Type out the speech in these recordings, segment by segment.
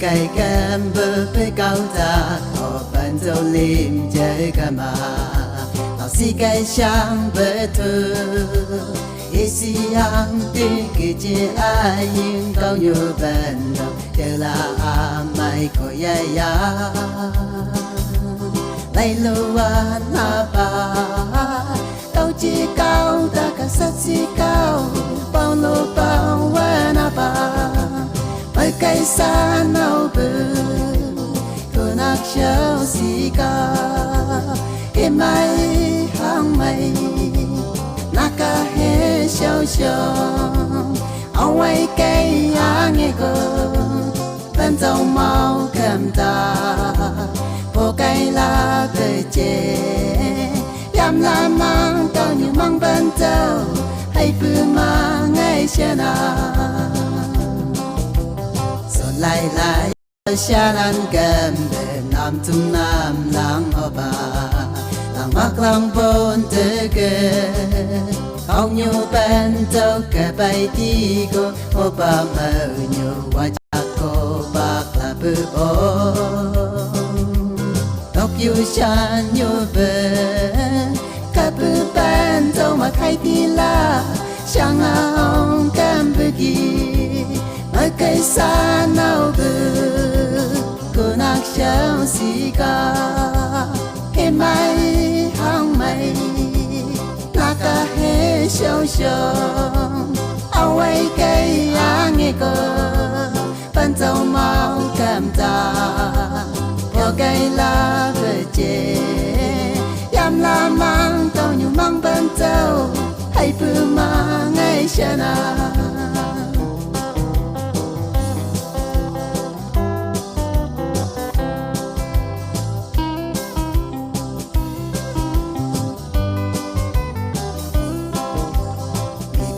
cây kem bơ bê cao ta họ vẫn dâu lim chơi cả mà tao si cây sang bê thơ ý si ăn tiếng kỳ chia ai nhưng cao như bên đầu đều là mày có ya ya lấy lâu na ba cao chi cao ta cả sát si cao bao lô bao na ba mấy cây xa nào bự cô nát cháu si cao em mày hang mày nát cả hết cháu cháu ông ấy cây nghe cô bên dầu màu cầm ta vô cây lá cây chè yam la mang tao như mang bên dầu hay bự mang ngay trên lại xa lan kem bên nam tung nam lang hoa ba lang mắc lang bốn tư kê không như bên dâu kê bay đi cô hoa ba mơ như hoa cha cô bạc là bự bố tóc yêu chan như bên cả bự bên dâu mà khai đi la chẳng ông kem bự gì mấy cây xa nào bự cô nát cháu si ca em mày hang mày nát cả hết cháu cháu ao ấy cây nghe cô bên dầu màu cầm ta vô cây lá về chè yam la mang tao như mang bên dầu hay bự mang ngay chân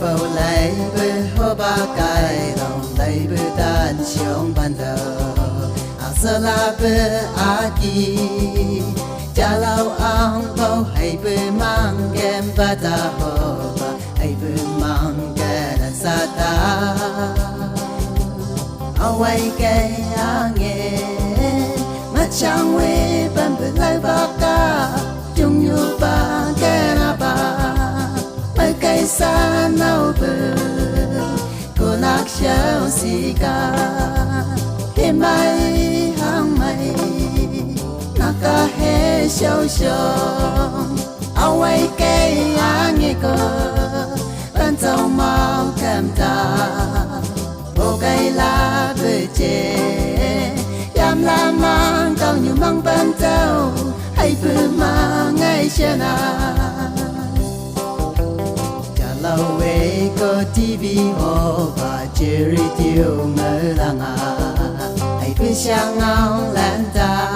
bao lấy bê hoa ba cây lòng lấy bê tan chiong ban đầu sơ la bê aki cha lao ang bao hay bê mang kem ba ta hoa ba hay bê mang kem sa ta away cây nghe mắt trăng quê bên bên lấy ba ca chung như ba cây na ba mấy cây xa nào bự cô nát cháu si ca em mày hang mày nát cả hết cháu cháu ao ấy cây nghe cô bên dầu màu cầm ta vô cây lá bự chè yam la mang tao như mang bên dầu hay bự mang ngay trên lâu ấy có TV hồ và cherry tiêu mơ lăng hay bữa sáng ngon lan ta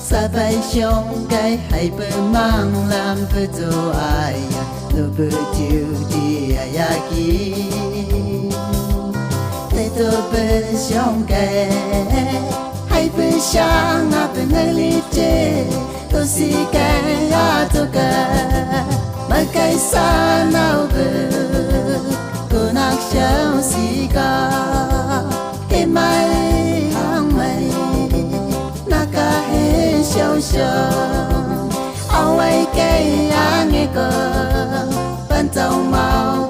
sa bay trong cái hay bữa mang làm bữa đồ ai lo bữa tiêu đi ayaki để tôi bữa trong cái hay bữa sáng bữa ngày lít chê tôi xì cái tôi cả mấy cây xa nào bự cô nát cháu si ca em mày hang mày nát cả hết cháu cháu ao ấy cây nghe cô bên dầu màu